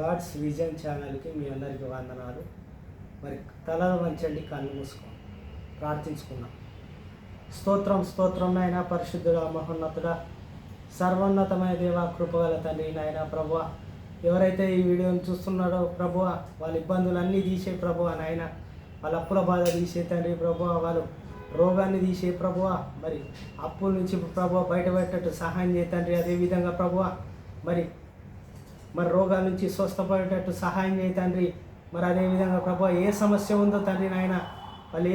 God's vision ఛానల్కి మీ అందరికీ వందనాలు. మరి తలలు వంచండి, కళ్ళు మూసుకోండి, ప్రార్థించుకున్నాం. స్తోత్రం స్తోత్రం నాయన, పరిశుద్ధుడా, మహోన్నతుడా, సర్వోన్నతమైన దేవ, కృపగల తండ్రి నాయన ప్రభువ. ఎవరైతే ఈ వీడియోని చూస్తున్నారో ప్రభువ, వాళ్ళ ఇబ్బందులన్నీ తీసే ప్రభువ నాయన, వాళ్ళ అప్పుల బాధ తీసే తండ్రి ప్రభువ, వాళ్ళు రోగాన్ని తీసే ప్రభువ, మరి అప్పుల నుంచి ప్రభువ బయటపెట్టేట్టు సహాయం చేయ తండ్రి. అదేవిధంగా ప్రభువ మరి రోగాల నుంచి స్వస్థపడేటట్టు సహాయం చేయ తండ్రి. మరి అదేవిధంగా ప్రభువ ఏ సమస్య ఉందో తండ్రి నాయన, వాళ్ళు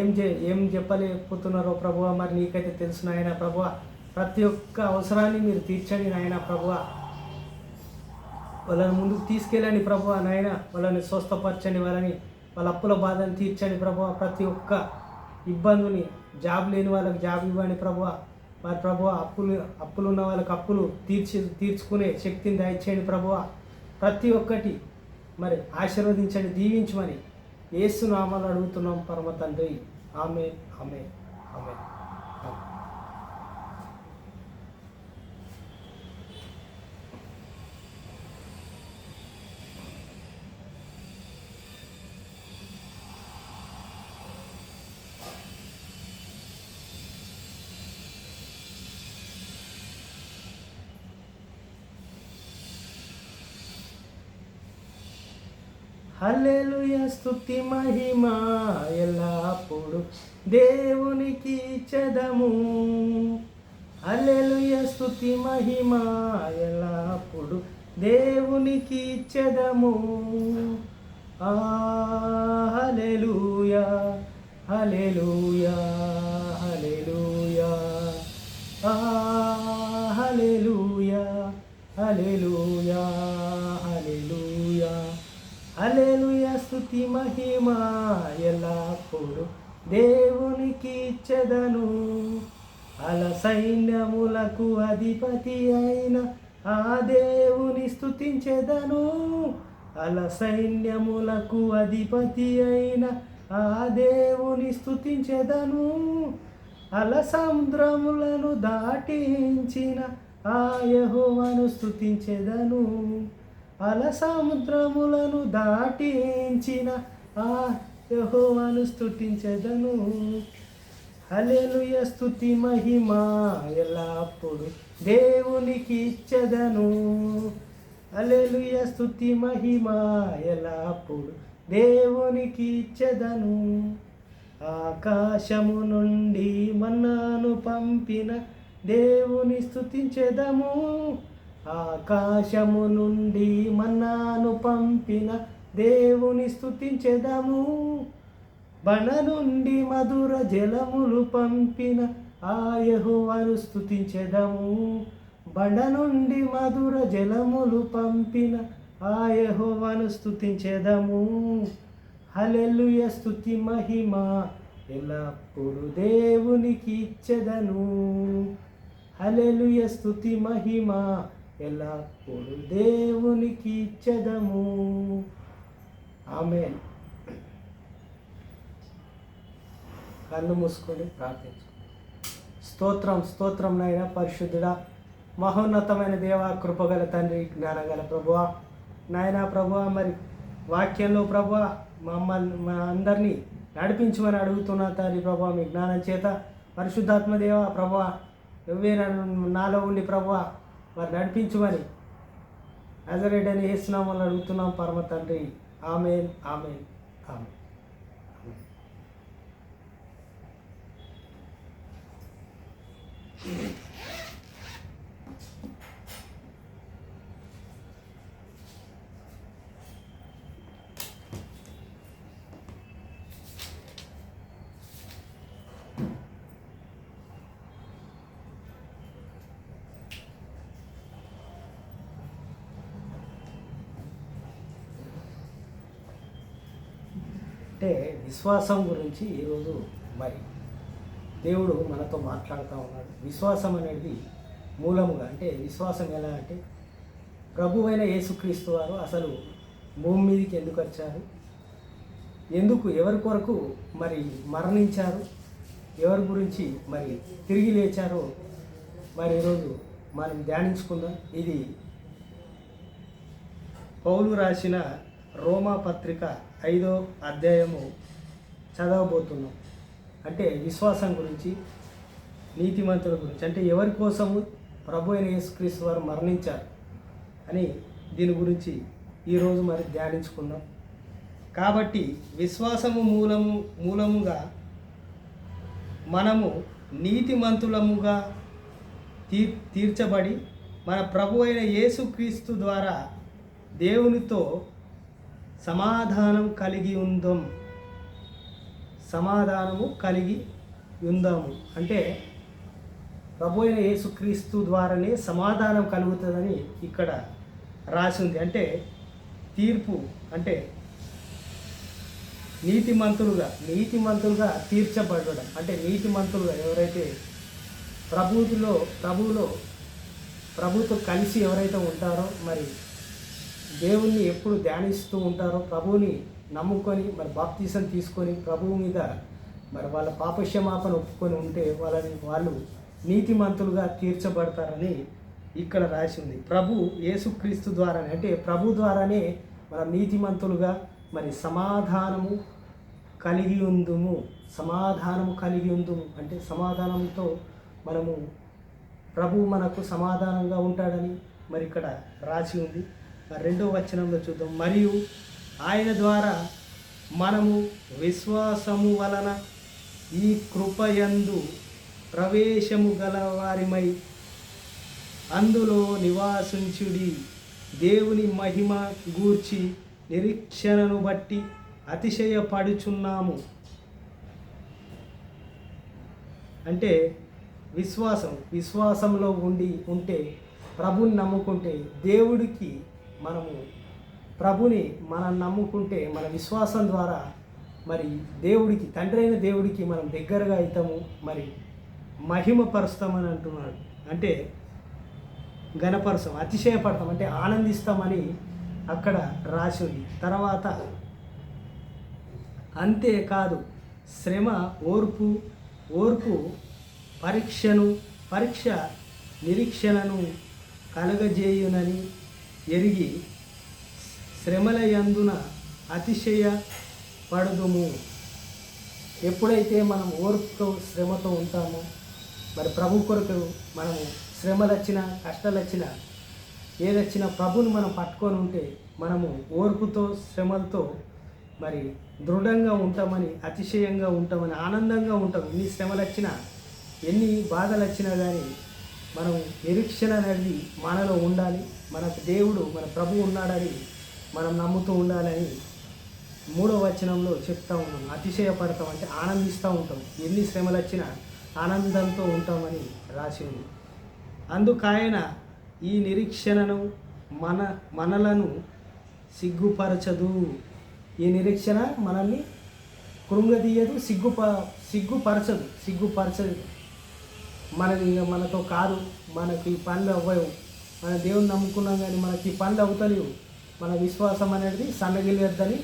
ఏం చెప్పలేకపోతున్నారో ప్రభువ, మరి నీకైతే తెలుసు నాయన ప్రభువ. ప్రతి ఒక్క అవసరాన్ని మీరు తీర్చండి నాయన ప్రభువ. వాళ్ళని ముందుకు తీసుకెళ్ళండి ప్రభువ నాయన, వాళ్ళని స్వస్థపరచండి, వాళ్ళ అప్పుల బాధను తీర్చండి ప్రభువ. ప్రతి ఒక్క ఇబ్బందిని, జాబ్ లేని వాళ్ళకి జాబ్ ఇవ్వండి ప్రభువ. మరి ప్రభువ అప్పులు ఉన్న వాళ్ళకి అప్పులు తీర్చుకునే శక్తిని దయచేయండి ప్రభువ. ప్రతి ఒక్కటి మరి ఆశీర్వదించండి, దీవించమని యేసు నామాలు అడుగుతున్నాం పరమ తండ్రి. ఆమేన్, ఆమేన్, ఆమేన్. హల్లెలూయా, స్తుతి మహిమ ఎల్లప్పుడు దేవునికి ఇచ్చెదము. హల్లెలూయా, స్తుతి మహిమ ఎల్లప్పుడు దేవునికి ఇచ్చెదము. హల్లెలూయా, హల్లెలూయా, హల్లెలూయా, హల్లెలూయా, హల్లెలూయా, హల్లెలూయా. హల్లెలూయా, స్తుతి మహిమ ఎల్లప్పుడు దేవునికి ఇచ్చెదను. అల సైన్యములకు అధిపతి అయిన ఆ దేవుని స్తుతించెదను. అల సైన్యములకు అధిపతి అయిన ఆ దేవుని స్తుతించెదను. అల సముద్రములను దాటించిన ఆ యెహోవాను స్తుతించెదను. అల సముద్రములను దాటించిన ఆ యెహోవాను స్తుతించెదను. హల్లెలూయా, స్తుతి మహిమ ఎల్లప్పుడు దేవునికి ఇచ్చెదను. హల్లెలూయా, స్తుతి మహిమ ఎల్లప్పుడు దేవునికి ఇచ్చెదను. ఆకాశము నుండి మన్నాను పంపిన దేవుని స్తుతించెదము. ఆకాశము నుండి మన్నాను పంపిన దేవుని స్తుతించెదము. బన నుండి మధుర జలములు పంపిన ఆ యెహోవాను స్తుతించెదము. బన నుండి మధుర జలములు పంపిన ఆ యెహోవాను స్తుతించెదము. హల్లెలూయా, స్తుతి మహిమ ఎల్లప్పుడు దేవునికి ఇచ్చెదను. హల్లెలూయా, స్తుతి మహిమ ఎల్లప్పుడు దేవునికి ఇచ్చెదము. ఆమేన్. కళ్ళు మూసుకొని ప్రార్థించు. స్తోత్రం స్తోత్రం నాయన, పరిశుద్ధుడా, మహోన్నతమైన దేవ, కృపగల తండ్రి, జ్ఞానగల ప్రభువా నాయన ప్రభువా. మరి వాక్యంలో ప్రభువా మా అందరినీ నడిపించమని అడుగుతున్నా తండ్రి ప్రభువా. మీ జ్ఞానం చేత పరిశుద్ధాత్మ దేవ ప్రభువా, నువ్వే నాలో ఉండి ప్రభువా మరి నడిపించమని నజరేయుడైన యేసు నామములో అడుగుతున్నాం పరమ తండ్రి. ఆమేన్, ఆమేన్, ఆమేన్. అంటే విశ్వాసం గురించి ఈరోజు మరి దేవుడు మనతో మాట్లాడుతూ ఉన్నాడు. విశ్వాసం అనేది మూలముగా, అంటే విశ్వాసం ఎలా అంటే ప్రభువైన యేసుక్రీస్తు వారు అసలు భూమి మీదకి ఎందుకు వచ్చారు, ఎవరి కొరకు మరి మరణించారు, ఎవరి గురించి మరి తిరిగి లేచారో మరి ఈరోజు మనం ధ్యానించుకుందాం. ఇది పౌలు రాసిన రోమా పత్రిక 5వ అధ్యాయము చదవబోతున్నాం. అంటే విశ్వాసం గురించి, నీతిమంతుల గురించి, అంటే ఎవరి కోసము ప్రభు అయిన యేసుక్రీస్తు వారు మరణించారు అని దీని గురించి ఈరోజు మరి ధ్యానించుకుందాం. కాబట్టి విశ్వాసము మూలముగా మనము నీతిమంతులముగా తీర్చబడి మన ప్రభు అయిన యేసుక్రీస్తు ద్వారా దేవునితో సమాధానము కలిగి ఉందాము. అంటే ప్రభు అయిన యేసుక్రీస్తు ద్వారానే సమాధానం కలుగుతుందని ఇక్కడ రాసి ఉంది. అంటే తీర్పు, అంటే నీతిమంతులుగా తీర్చబడడం, అంటే నీతిమంతులుగా ఎవరైతే ప్రభుతో కలిసి ఎవరైతే ఉంటారో, మరి దేవుణ్ణి ఎప్పుడు ధ్యానిస్తూ ఉంటారో, ప్రభువుని నమ్ముకొని మరి బాప్తీసం తీసుకొని ప్రభువు మీద మరి వాళ్ళ పాపక్షమాపణ ఒప్పుకొని ఉంటే వాళ్ళు నీతిమంతులుగా తీర్చబడతారని ఇక్కడ రాసి ఉంది. ప్రభు యేసుక్రీస్తు ద్వారానే, అంటే ప్రభు ద్వారానే మనం నీతిమంతులుగా మరి సమాధానము కలిగి ఉందుము అంటే సమాధానంతో మనము ప్రభు మనకు సమాధానంగా ఉంటాడని మరి ఇక్కడ రాసి ఉంది. మరి 2వ వచనంలో చూద్దాం. మరియు ఆయన ద్వారా మనము విశ్వాసము వలన ఈ కృపయందు ప్రవేశము గల వారిమై అందులో నివాసించుడి, దేవుని మహిమ గూర్చి నిరీక్షణను బట్టి అతిశయపడుచున్నాము. అంటే విశ్వాసంలో ఉంటే, ప్రభుని నమ్ముకుంటే, మనం నమ్ముకుంటే మన విశ్వాసం ద్వారా మరి దేవుడికి, తండ్రి అయిన దేవుడికి మనం దగ్గరగా అవుతాము, మరి మహిమపరుస్తామని అంటున్నాడు. అంటే ఘనపరుస్తాం, అతిశయపడతాం, అంటే ఆనందిస్తామని అక్కడ రాసి ఉంది. తర్వాత అంతేకాదు శ్రమ ఓర్పు పరీక్ష నిరీక్షణను కలగజేయునని ఎరిగి శ్రమల యందున అతిశయపడుదుము. ఎప్పుడైతే మనం ఓర్పుతో శ్రమతో ఉంటామో, మరి ప్రభు కొరకు మనము శ్రమలు వచ్చినా, కష్టాలు వచ్చినా, ఏదొచ్చినా ప్రభుని మనం పట్టుకొని ఉంటే మనము ఓర్పుతో శ్రమలతో మరి దృఢంగా ఉంటామని, అతిశయంగా ఉంటామని, ఆనందంగా ఉంటాం. ఎన్ని శ్రమలు వచ్చినా, ఎన్ని బాధలు వచ్చినా కానీ మనం నిరీక్షణ అనేది మనలో ఉండాలి. మనకు దేవుడు, మన ప్రభు ఉన్నాడని మనం నమ్ముతూ ఉండాలని 3వ వచనంలో చెప్తా ఉన్నాం. అతిశయపడతాం అంటే ఆనందిస్తూ ఉంటాం, ఎన్ని శ్రమలు వచ్చినా ఆనందంతో ఉంటామని రాసి ఉంది. అందుకాయన ఈ నిరీక్షణను మనలను సిగ్గుపరచదు. ఈ నిరీక్షణ మనల్ని కృంగదీయదు, సిగ్గుపరచదు. మనతో కాదు, మనకి పనులు అవ్వవు, మన దేవుని నమ్ముకున్నాం కానీ మనకి పనులు అవుతలేవు, మన విశ్వాసం అనేది సన్నగిలేద్దని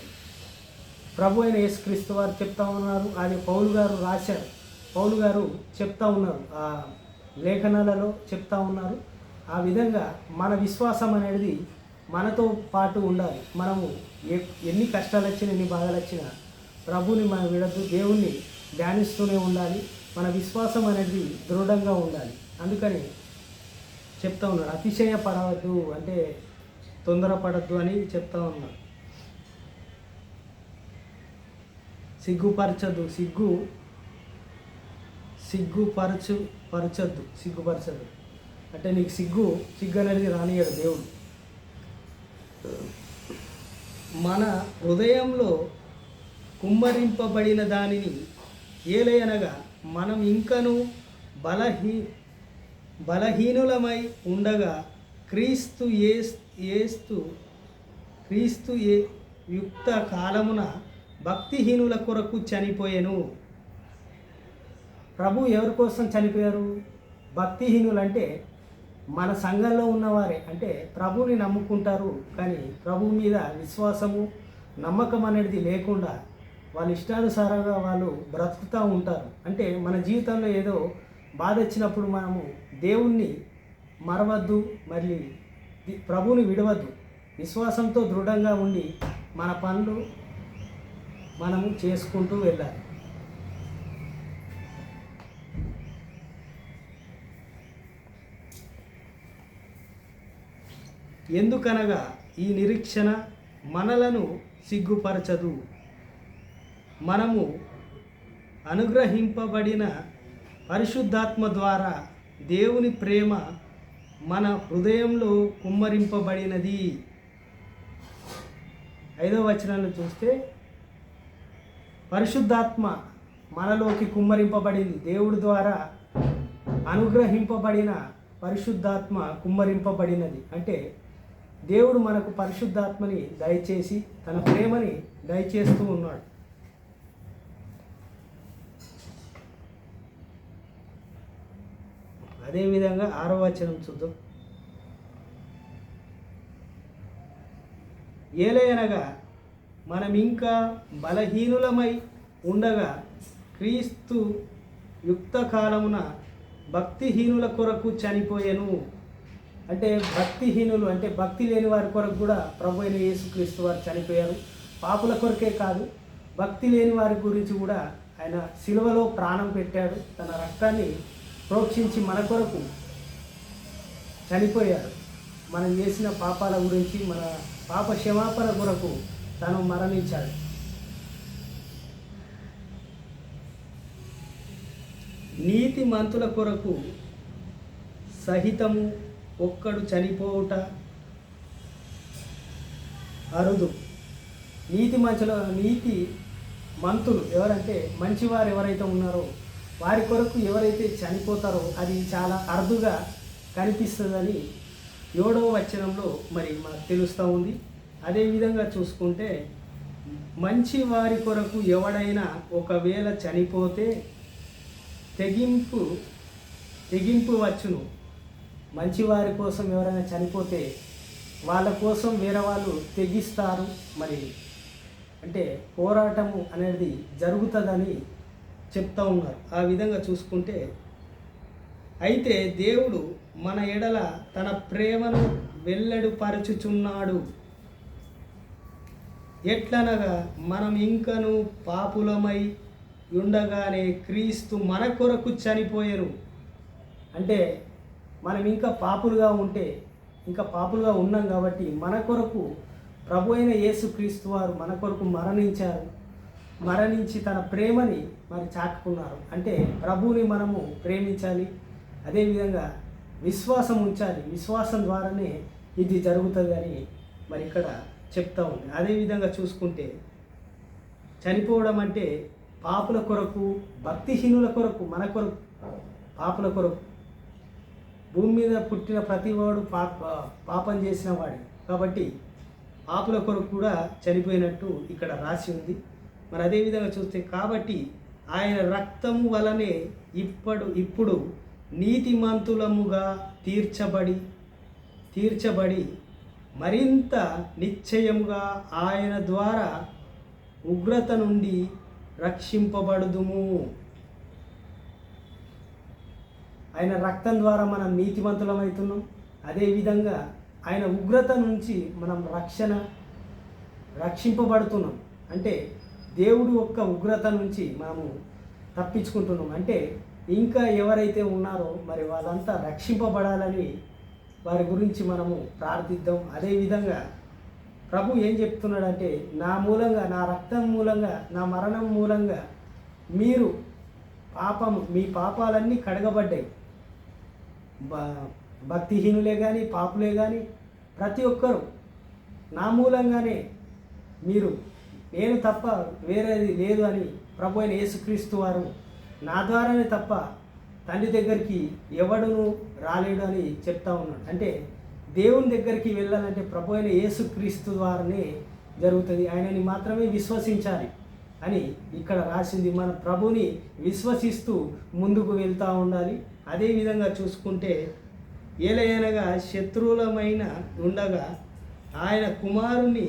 ప్రభు అయిన యేసుక్రీస్తు వారు చెప్తా ఉన్నారు. అది పౌలు గారు చెప్తా ఉన్నారు, ఆ లేఖనాలలో చెప్తా ఉన్నారు. ఆ విధంగా మన విశ్వాసం అనేది మనతో పాటు ఉండాలి. మనము ఎన్ని కష్టాలు వచ్చినా, ఎన్ని బాధలు వచ్చినా ప్రభుని మనం విడద్దు, దేవుణ్ణి ధ్యానిస్తూనే ఉండాలి. మన విశ్వాసం అనేది దృఢంగా ఉండాలి. అందుకని చెప్తా ఉన్నారు, అతిశయపడవద్దు అంటే తొందరపడద్దు అని చెప్తా ఉన్నారు. సిగ్గుపరచద్దు అంటే నీకు సిగ్గు అనేది రానియడు దేవుడు. మన హృదయంలో కుమ్మరింపబడిన దానిని ఏలయనగా మనం ఇంకను బలహీనులమై ఉండగా క్రీస్తు యుక్త కాలమున భక్తిహీనుల కొరకు చనిపోయెను. ప్రభు ఎవరి కోసం చనిపోయారు? భక్తిహీనులు అంటే మన సంఘంలో ఉన్నవారే. అంటే ప్రభువుని నమ్ముకుంటారు కానీ ప్రభు మీద విశ్వాసము, నమ్మకం అనేది లేకుండా వాళ్ళ ఇష్టానుసారంగా వాళ్ళు బ్రతుకుతూ ఉంటారు. అంటే మన జీవితంలో ఏదో బాధ వచ్చినప్పుడు మనము దేవుణ్ణి మరవద్దు, మళ్ళీ ప్రభువుని విడవద్దు. విశ్వాసంతో దృఢంగా ఉండి మన పనులు మనము చేసుకుంటూ వెళ్ళాలి. ఎందుకనగా ఈ నిరీక్షణ మనలను సిగ్గుపరచదు. మనము అనుగ్రహింపబడిన పరిశుద్ధాత్మ ద్వారా దేవుని ప్రేమ మన హృదయంలో కుమ్మరింపబడినది. 5వ వచనాన్ని చూస్తే పరిశుద్ధాత్మ మనలోకి కుమ్మరింపబడింది. దేవుడి ద్వారా అనుగ్రహింపబడిన పరిశుద్ధాత్మ కుమ్మరింపబడినది. అంటే దేవుడు మనకు పరిశుద్ధాత్మని దయచేసి తన ప్రేమని దయచేస్తూ ఉన్నాడు. అదేవిధంగా 6వ వచనం చూద్దాం. ఏలయనగా మనం ఇంకా బలహీనులమై ఉండగా క్రీస్తు యుక్త కాలమున భక్తిహీనుల కొరకు చనిపోయెను. అంటే భక్తిహీనులు అంటే భక్తి లేని వారి కొరకు కూడా ప్రభు అయిన యేసుక్రీస్తు వారు చనిపోయారు. పాపుల కొరకే కాదు, భక్తి లేని వారి గురించి కూడా ఆయన సిలువలో ప్రాణం పెట్టాడు. తన రక్తాన్ని ప్రోక్షించి మన కొరకు చనిపోయాడు. మనం చేసిన పాపాల గురించి, మన పాప క్షమాపణ కొరకు తను మరణించాడు. నీతి మంతుల కొరకు సహితము ఒక్కడు చనిపోవుట అరుదు. నీతి మంతులు ఎవరంటే మంచివారు ఎవరైతే ఉన్నారో వారి కొరకు ఎవరైతే చనిపోతారో అది చాలా అరుదుగా కనిపిస్తుందని 7వ వచనంలో మరి మనకు తెలుస్తూ ఉంది. అదేవిధంగా చూసుకుంటే మంచి వారి కొరకు ఎవడైనా ఒకవేళ చనిపోతే తెగింపు వచ్చును. మంచివారి కోసం ఎవరైనా చనిపోతే వాళ్ళ కోసం వేరే వాళ్ళు తెగిస్తారు. మరి అంటే పోరాటము అనేది జరుగుతుందని చెప్తూ ఉన్నారు. ఆ విధంగా చూసుకుంటే అయితే దేవుడు మన ఎడల తన ప్రేమను వెల్లడిపరచుచున్నాడు. ఎట్లనగా మనం ఇంకను పాపులమై ఉండగానే క్రీస్తు మన కొరకు చనిపోయెను. అంటే మనం ఇంకా పాపులుగా ఉన్నాం కాబట్టి మన కొరకు ప్రభు అయిన యేసుక్రీస్తు వారు మన కొరకు మరణించి తన ప్రేమని మరి చాటుకున్నారు. అంటే ప్రభువుని మనము ప్రేమించాలి, అదేవిధంగా విశ్వాసం ఉంచాలి. విశ్వాసం ద్వారానే ఇది జరుగుతుంది అని మరి ఇక్కడ చెప్తా ఉంది. అదేవిధంగా చూసుకుంటే చనిపోవడం అంటే పాపుల కొరకు, భక్తిహీనుల కొరకు, మన కొరకు, పాపుల కొరకు. భూమి మీద పుట్టిన ప్రతివాడు పాపం చేసిన వాడు కాబట్టి పాపుల కొరకు కూడా చనిపోయినట్టు ఇక్కడ రాసి ఉంది. మరి అదేవిధంగా చూస్తే కాబట్టి ఆయన రక్తము వలనే ఇప్పుడు నీతిమంతులముగా తీర్చబడి మరింత నిశ్చయముగా ఆయన ద్వారా ఉగ్రత నుండి రక్షింపబడుదుము. ఆయన రక్తం ద్వారా మనం నీతిమంతులమవుతున్నాం. అదేవిధంగా ఆయన ఉగ్రత నుంచి మనం రక్షింపబడుతున్నాం. అంటే దేవుడు యొక్క ఉగ్రత నుంచి మనము తప్పించుకుంటున్నాం. అంటే ఇంకా ఎవరైతే ఉన్నారో మరి వాళ్ళంతా రక్షింపబడాలని వారి గురించి మనము ప్రార్థిద్దాం. అదేవిధంగా ప్రభు ఏం చెప్తున్నాడంటే నా మూలంగా, నా రక్తం మూలంగా, నా మరణం మూలంగా మీ పాపాలన్నీ కడగబడ్డాయి. భక్తిహీనులే కానీ పాపులే కానీ ప్రతి ఒక్కరూ నా మూలంగానే నేను తప్ప వేరేది లేదు అని ప్రభు అయిన యేసుక్రీస్తు వారు నా ద్వారానే తప్ప తండ్రి దగ్గరికి ఎవడును రాలేడు అని చెప్తా ఉన్నాడు. అంటే దేవుని దగ్గరికి వెళ్ళాలంటే ప్రభు అయిన యేసుక్రీస్తు ద్వారానే జరుగుతుంది. ఆయనని మాత్రమే విశ్వసించాలి అని ఇక్కడ రాసింది. మన ప్రభుని విశ్వసిస్తూ ముందుకు వెళ్తూ ఉండాలి. అదేవిధంగా చూసుకుంటే ఏలయనగా శత్రువులమైన ఉండగా ఆయన కుమారుని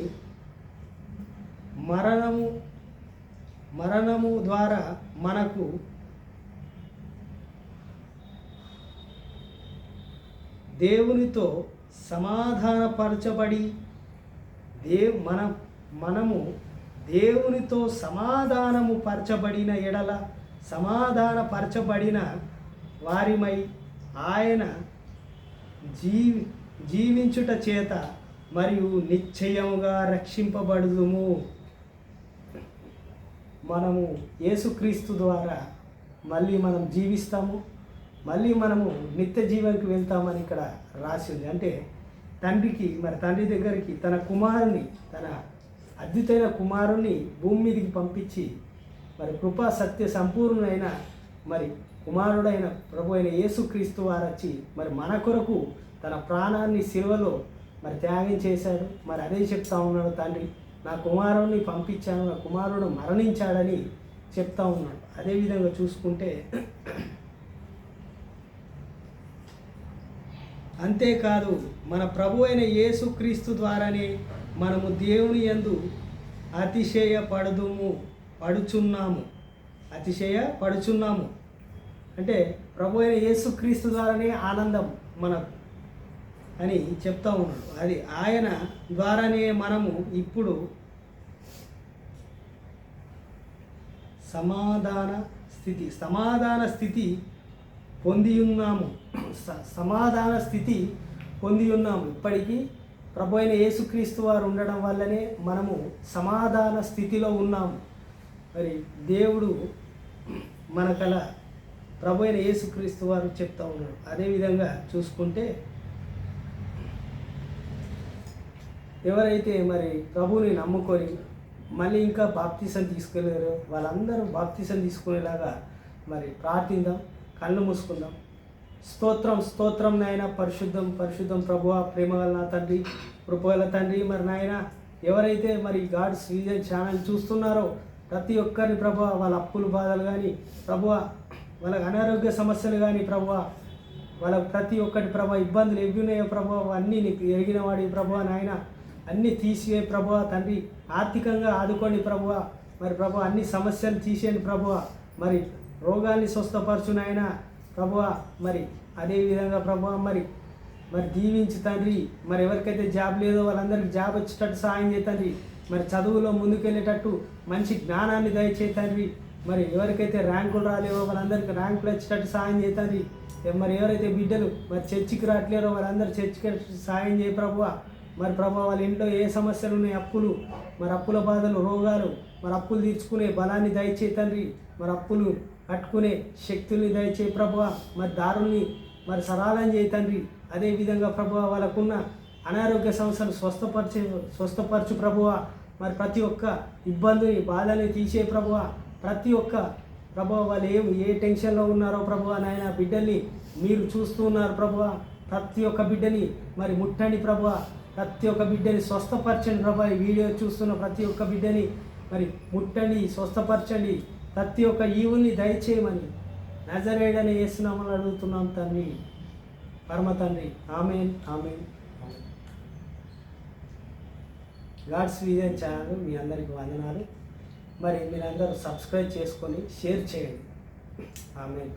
మరణము ద్వారా మనకు దేవునితో సమాధానపరచబడి మనము దేవునితో సమాధానము పరచబడిన ఎడల సమాధానపరచబడిన వారిమై ఆయన జీవించుట చేత మరియు నిశ్చయముగా రక్షింపబడుదుము. మనము యేసుక్రీస్తు ద్వారా మళ్ళీ మనం జీవిస్తాము, మళ్ళీ మనము నిత్య జీవనకి వెళ్తామని ఇక్కడ రాసి ఉంది. అంటే తండ్రి దగ్గరికి తన కుమారుని, తన అద్భుతమైన కుమారుని భూమి మీదకి పంపించి మరి కృపా సత్య సంపూర్ణమైన మరి కుమారుడైన ప్రభు అయిన యేసుక్రీస్తు వారు వచ్చి మరి మన కొరకు తన ప్రాణాన్ని సిలువలో మరి త్యాగం చేశాడు. మరి అదే చెప్తా ఉన్నాడు, తండ్రి నా కుమారుడిని పంపించాను, నా కుమారుడు మరణించాడని చెప్తా ఉన్నాడు. అదేవిధంగా చూసుకుంటే అంతేకాదు మన ప్రభు అయిన యేసుక్రీస్తు ద్వారానే మనము దేవుని యందు అతిశయపడుచున్నాము. అంటే ప్రభు అయిన యేసుక్రీస్తు ద్వారానే ఆనందం మనకు అని చెప్తా ఉన్నాడు. అది ఆయన ద్వారానే మనము ఇప్పుడు సమాధాన స్థితి పొంది ఉన్నాము. ఇప్పటికీ ప్రభు అయిన యేసుక్రీస్తు వారు ఉండడం వల్లనే మనము సమాధాన స్థితిలో ఉన్నాము. మరి దేవుడు మనకల ప్రభు అయిన యేసుక్రీస్తు వారు చెప్తా ఉన్నాడు. అదేవిధంగా చూసుకుంటే ఎవరైతే మరి ప్రభువుని నమ్ముకొని మళ్ళీ ఇంకా బాప్తిసం తీసుకెళ్ళారో వాళ్ళందరూ బాప్తిసం తీసుకునేలాగా మరి ప్రార్థిద్దాం, కళ్ళు మూసుకుందాం. స్తోత్రం నాయన, పరిశుద్ధం ప్రభువా, ప్రేమగల నా తండ్రి, కృపగల తండ్రి. మరి నాయన ఎవరైతే మరి గాడ్స్ విజన్ ఛానల్ చూస్తున్నారో ప్రతి ఒక్కరిని ప్రభువా, వాళ్ళ అప్పులు బాధలు కానీ ప్రభువా, వాళ్ళకి అనారోగ్య సమస్యలు కానీ ప్రభువా, వాళ్ళకి ప్రతి ఒక్కటి ప్రభువా, ఇబ్బందులు ఎవి ఉన్నాయో ప్రభువా అన్నీ నీకు ఎరిగిన వాడి ప్రభువా నాయన, అన్నీ తీసివే ప్రభువా తండ్రి. ఆర్థికంగా ఆదుకోండి ప్రభువా, మరి ప్రభువా అన్ని సమస్యలు తీసేయండి ప్రభువా, మరి రోగాల్ని స్వస్థపరచు నాయన ప్రభువా. మరి అదేవిధంగా ప్రభువా మరి దీవించి తండ్రి. మరి ఎవరికైతే జాబ్ లేదో వాళ్ళందరికీ జాబ్ వచ్చేటట్టు సహాయం చేయండి. మరి చదువులో ముందుకెళ్ళేటట్టు మంచి జ్ఞానాన్ని దయచేయి తండ్రి. మరి ఎవరికైతే ర్యాంకులు రాలేవో వాళ్ళందరికీ ర్యాంకులు వచ్చేటట్టు సహాయం చేయండి. మరి ఎవరైతే బిడ్డలు మరి చర్చికి రావట్లేరో వాళ్ళందరూ చర్చికి సహాయం చేయ ప్రభువా. మరి ప్రభువా వాళ్ళ ఇంట్లో ఏ సమస్యలు ఉన్నాయి, అప్పులు, మరి అప్పుల బాధలు, రోగాలు, మరి అప్పులు తీర్చుకునే బలాన్ని దయచేయి తండ్రి. మరి అప్పులు కట్టుకునే శక్తుల్ని దయచేయి ప్రభువా. మరి దారుల్ని మరి సరళం చేయి తండ్రి. అదేవిధంగా ప్రభువా వాళ్ళకున్న అనారోగ్య సమస్యలు స్వస్థపరచు ప్రభువా. మరి ప్రతి ఒక్క ఇబ్బందిని బాధని తీసే ప్రభువా. ప్రతి ఒక్క ప్రభువా వాళ్ళు ఏ టెన్షన్లో ఉన్నారో ప్రభువా నాయన, బిడ్డల్ని మీరు చూస్తూ ఉన్నారు ప్రభువా. ప్రతి ఒక్క బిడ్డని మరి ముట్టండి ప్రభువా. ప్రతి ఒక్క బిడ్డని స్వస్థపరచండి ప్రభువా. ఈ వీడియో చూస్తున్న ప్రతి ఒక్క బిడ్డని మరి ముట్టండి, స్వస్థపరచండి. ప్రతి ఒక్క ఈవుల్ని దయచేయమని నజరేయుడని యేసునామములో అడుగుతున్నాం తండ్రి, పరమ తండ్రి. ఆమేన్. గాడ్స్ విజన్ ఛానల్ మీ అందరికీ వందనాలు. మరి మీరందరూ సబ్స్క్రైబ్ చేసుకొని షేర్ చేయండి. ఆమేన్.